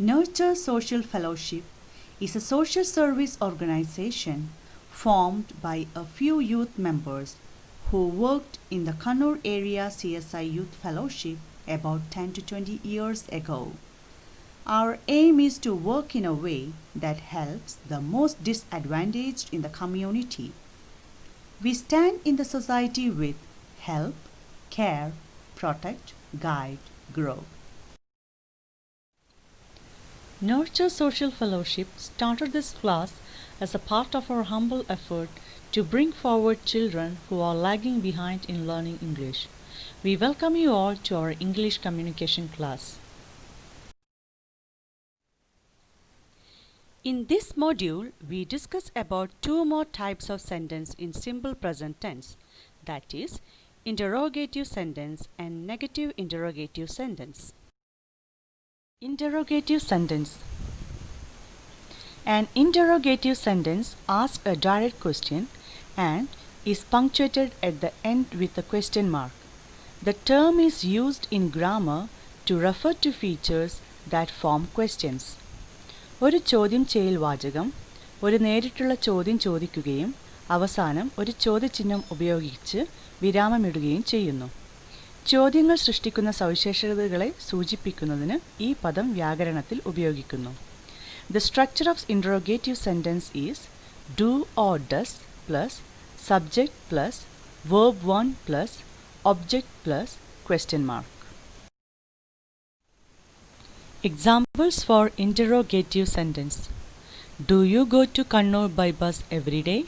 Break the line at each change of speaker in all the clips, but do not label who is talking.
Nurture Social Fellowship is a social service organization formed by a few youth members who worked in the Kannur area CSI Youth Fellowship about 10 to 20 years ago. Our aim is to work in a way that helps the most disadvantaged in the community. We stand in the society with help, care, protect, guide, grow.
Nurture Social Fellowship started this class as a part of our humble effort to bring forward children who are lagging behind in learning English. We welcome you all to our English communication class. In this module, we discuss about two more types of sentence in simple present tense, that is, interrogative sentence and negative interrogative sentence. Interrogative sentence. An interrogative sentence asks a direct question and is punctuated at the end with a question mark. The term is used in grammar to refer to features that form questions. ഒരു ചോദ്യം ചെയ്യൽ വാചകം ഒരു നേരിട്ടുള്ള ചോദ്യം ചോദിക്കുകയും അവസാനം ഒരു ചോദ്യചിഹ്നം ഉപയോഗിച്ച് വിരാമമിടുകയും ചെയ്യുന്നു. ചോദ്യങ്ങൾ സൃഷ്ടിക്കുന്ന സവിശേഷതകളെ സൂചിപ്പിക്കുന്നതിന് ഈ പദം വ്യാകരണത്തിൽ ഉപയോഗിക്കുന്നു. The structure of interrogative sentence is do or does plus subject plus verb 1 plus object plus question mark. Examples for interrogative sentence. Do you go to Kannur by bus every day?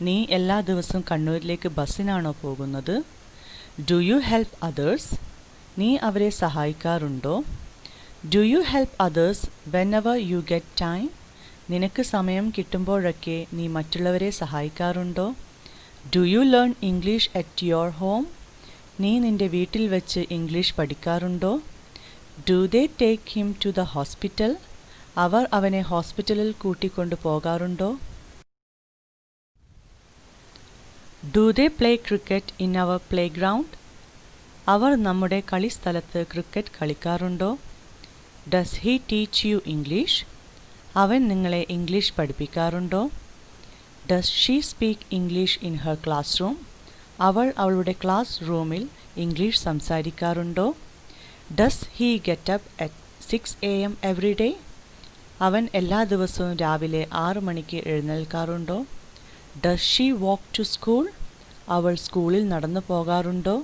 നീ എല്ലാ ദിവസവും കണ്ണൂരിലേക്ക് ബസ്സിനാണോ പോകുന്നത്? Do you help others? നീ അവരെ സഹായിക്കാറുണ്ടോ? Do you help others whenever you get time? നിനക്ക് സമയം കിട്ടുമ്പോഴൊക്കെ നീ മറ്റുള്ളവരെ സഹായിക്കാറുണ്ടോ? Do you learn English at your home? നീ നിന്റെ വീട്ടിൽ വെച്ച് ഇംഗ്ലീഷ് പഠിക്കാറുണ്ടോ? Do they take him to the hospital? അവർ അവനെ ഹോസ്പിറ്റലിൽ കൂട്ടിക്കൊണ്ടു പോകാറുണ്ടോ? Do they play cricket in our playground? അവർ നമ്മുടെ കളിസ്ഥലത്ത് ക്രിക്കറ്റ് കളിക്കാറുണ്ടോ? Does he teach you English? അവൻ നിങ്ങളെ ഇംഗ്ലീഷ് പഠിപ്പിക്കാറുണ്ടോ? Does she speak English in her classroom? അവൾ അവളുടെ ക്ലാസ് റൂമിൽ English സംസാരിക്കാറുണ്ടോ? Does he get up at 6 a.m. every day? അവൻ എല്ലാ ദിവസവും രാവിലെ 6 മണിക്ക് എഴുന്നേൽക്കാറുണ്ടോ? Does she walk to school? അവൾ സ്കൂളിൽ നടന്നു പോകാറുണ്ടോ?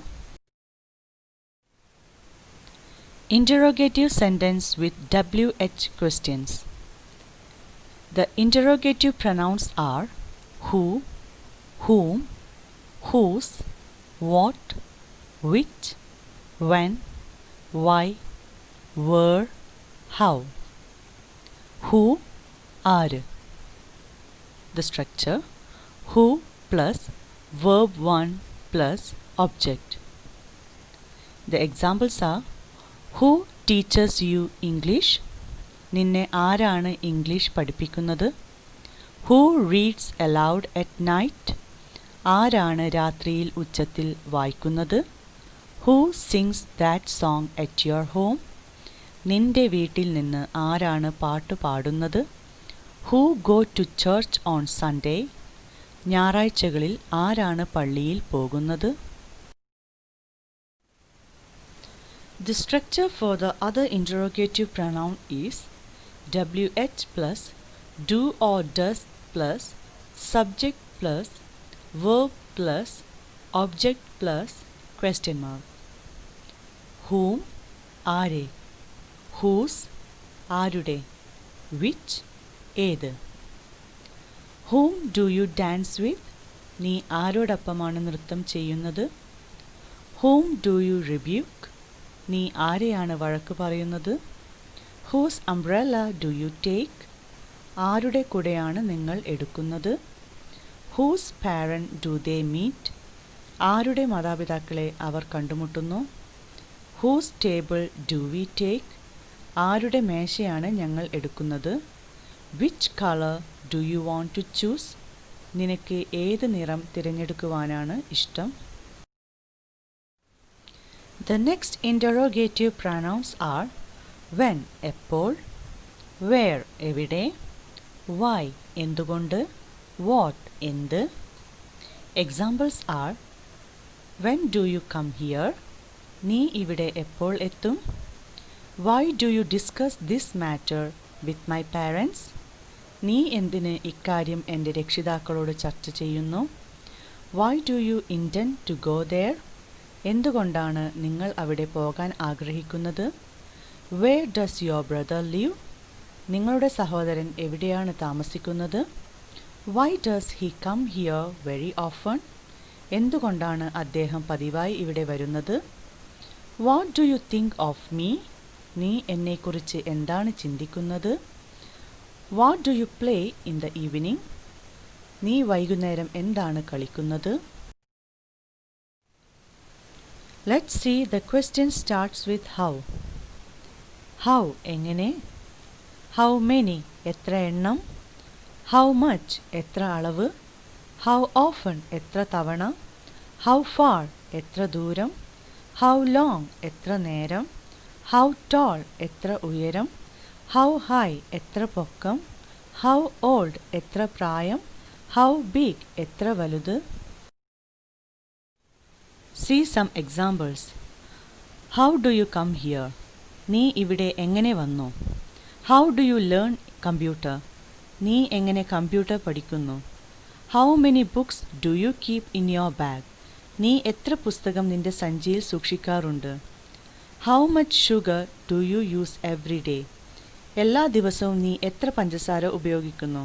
Interrogative sentence with WH questions. The interrogative pronouns are who, whom, whose, what, which, when, why, where, how. Who, ആര്. The structure who plus verb 1 plus object. The examples are who teaches you English? നിന്നെ ആരാണ് English പഠിപ്പിക്കുന്നത്? Who reads aloud at night? ആരാണ് രാത്രിയിൽ ഉച്ചത്തിൽ വായിക്കുന്നത്? Who sings that song at your home? നിന്റെ വീട്ടിൽ നിന്ന് ആരാണ് പാട്ട് പാടുന്നത്? Who go to church on Sunday? ഞായറാഴ്ചകളിൽ ആരാണ് പള്ളിയിൽ പോകുന്നത്? The structure for the other interrogative pronoun is WH plus do or does plus subject plus verb plus object plus question mark. Whom, ആരെ. Whose, ആരുടെ. Which, ഏത്. Whom do you dance with? നീ ആരോടൊപ്പമാണ് നൃത്തം ചെയ്യുന്നത്? Whom do you rebuke? നീ ആരെയാണ് വഴക്ക് പറയുന്നത്? Whose umbrella do you take? ആരുടെ കുടയാണ് നിങ്ങൾ എടുക്കുന്നത്? Whose parent do they meet? ആരുടെ മാതാപിതാക്കളെ അവർ കണ്ടുമുട്ടുന്നു? Whose table do we take? ആരുടെ മേശയാണ് ഞങ്ങൾ എടുക്കുന്നത്? Which color do you want to choose? നിനക്ക് ഏത് നിറം തിരഞ്ഞെടുക്കുവാനാണ് ഇഷ്ടം? The next interrogative pronouns are when, എപ്പോൾ, where എവിടെ, why എന്തുകൊണ്ട്, what എന്ത്. Examples are: when do you come here? നീ ഇവിടെ എപ്പോൾ എത്തും? Why do you discuss this matter with my parents? നീ എന്തിന് ഇക്കാര്യം എൻ്റെ രക്ഷിതാക്കളോട് ചർച്ച ചെയ്യുന്നു? Why do you intend to go there? എന്തുകൊണ്ടാണ് നിങ്ങൾ അവിടെ പോകാൻ ആഗ്രഹിക്കുന്നത്? Where does your brother live? നിങ്ങളുടെ സഹോദരൻ എവിടെയാണ് താമസിക്കുന്നത്? Why does he come here very often? എന്തുകൊണ്ടാണ് അദ്ദേഹം പതിവായി ഇവിടെ വരുന്നത്? What do you think of me? നീ എന്നെക്കുറിച്ച് എന്താണ് ചിന്തിക്കുന്നത്? What do you play in the evening? നീ വൈകുന്നേരം എന്താണ് കളിക്കുന്നത്? Let's see, the question starts with how. How എങ്ങനെ? How many എത്ര എണ്ണം? How much എത്ര അളവ്? How often എത്ര തവണ? How far എത്ര ദൂരം? How long എത്ര നേരം? How tall എത്ര ഉയരം? How high എത്ര പൊക്കം? How old എത്ര പ്രായം? How big എത്ര വലുത്? See some examples. How do you come here? നീ ഇവിടെ എങ്ങനെ വന്നു? How do you learn computer? നീ എങ്ങനെ കമ്പ്യൂട്ടർ പഠിക്കുന്നു? How many books do you keep in your bag? നീ എത്ര പുസ്തകം നിന്റെ സഞ്ചിയിൽ സൂക്ഷിക്കാറുണ്ട്? How much sugar do you use every day? എല്ലാ ദിവസവും നീ എത്ര പഞ്ചസാര ഉപയോഗിക്കുന്നു?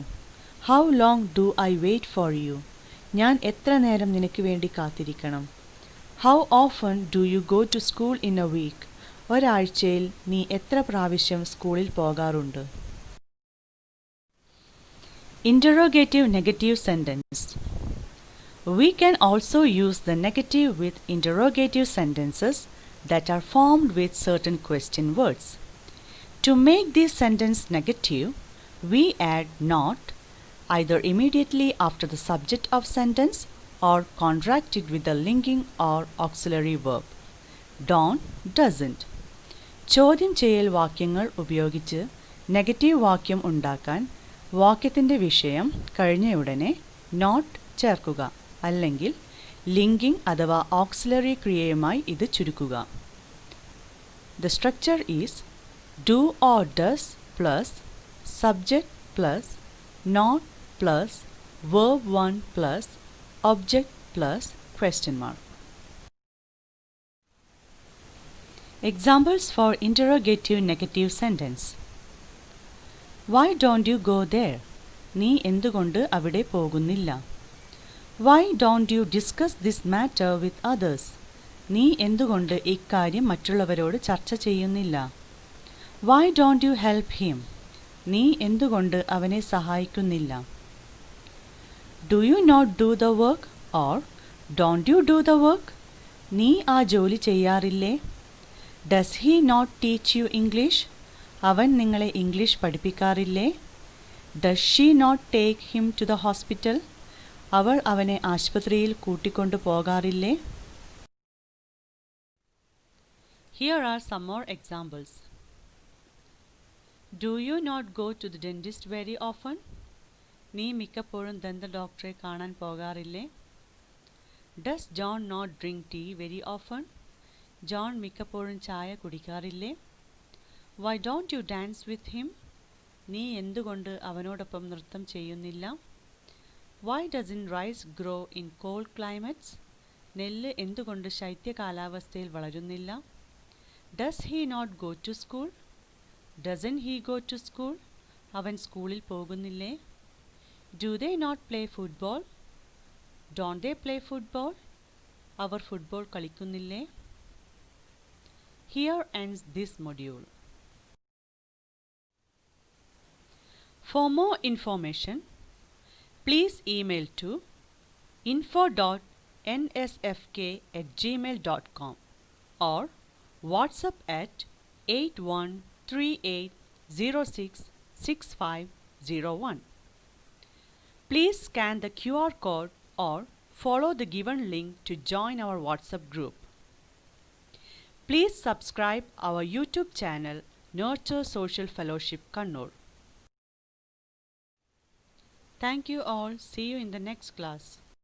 How long do I wait for you? ഞാൻ എത്ര നേരം നിനക്ക് വേണ്ടി കാത്തിരിക്കണം? How often do you go to school in a week? ഒരാഴ്ചയിൽ നീ എത്ര പ്രാവശ്യം സ്കൂളിൽ പോകാറുണ്ട്? Interrogative negative sentence. We can also use the negative with interrogative sentences that are formed with certain question words. To make this sentence negative, we add not either immediately after the subject of sentence or contract it with the linking or auxiliary verb. Don't, doesn't. ചോദ്യം ചെയ്യൽ വാക്യങ്ങൾ ഉപയോഗിച്ച് negative വാക്യം ഉണ്ടാക്കാൻ വാക്യത്തിൻ്റെ വിഷയം കഴിഞ്ഞയുടനെ not ചേർക്കുക, അല്ലെങ്കിൽ ലിങ്കിങ് അഥവാ ഓക്സിലറി ക്രിയയുമായി ഇത് ചുരുക്കുക. The structure is do or does plus subject plus not plus verb 1 plus object plus question mark. Examples for interrogative negative sentence. Why don't you go there? നീ എന്തുകൊണ്ട് അവിടെ പോകുന്നില്ല? Why don't you discuss this matter with others? നീ എന്തുകൊണ്ട് ഇക്കാര്യം മറ്റുള്ളവരോട് ചർച്ച ചെയ്യുന്നില്ല? Why don't you help him? നീ എന്തുകൊണ്ട് അവനെ സഹായിക്കുന്നില്ല? Do you not do the work or don't you do the work? നീ ആ ജോലി ചെയ്യാറില്ലേ? Does he not teach you English? അവൻ നിങ്ങളെ English പഠിപ്പിക്കാറില്ലേ? Does she not take him to the hospital? അവൾ അവനെ ആശുപത്രിയിൽ കൂട്ടിക്കൊണ്ടു പോകാറില്ലേ? Here are some more examples. Do you not go to the dentist very often? നീ മിക്കപ്പോഴും ദന്ത ഡോക്ടറെ കാണാൻ പോകാറില്ലേ? Does John not drink tea very often? John മിക്കപ്പോഴും ചായ കുടിക്കാറില്ലേ? Why don't you dance with him? നീ എന്തുകൊണ്ട് അവനോടൊപ്പം നൃത്തം ചെയ്യുന്നില്ല? Why doesn't rice grow in cold climates? നെല്ല് എന്തുകൊണ്ട് ശൈത്യ കാലാവസ്ഥയിൽ വളരുന്നില്ല? Does he not go to school? Doesn't he go to school? അവൻ സ്കൂളിൽ പോകുന്നില്ലേ? Do they not play football? Don't they play football? അവർ ഫുട്ബോൾ കളിക്കുന്നില്ലേ? Here ends this module. For more information, please email to info.nsfk@gmail.com or WhatsApp at 8138066501. Please scan the QR code or follow the given link to join our WhatsApp group. Please subscribe our YouTube channel Nurture Social Fellowship Kannur. Thank you all. See you in the next class.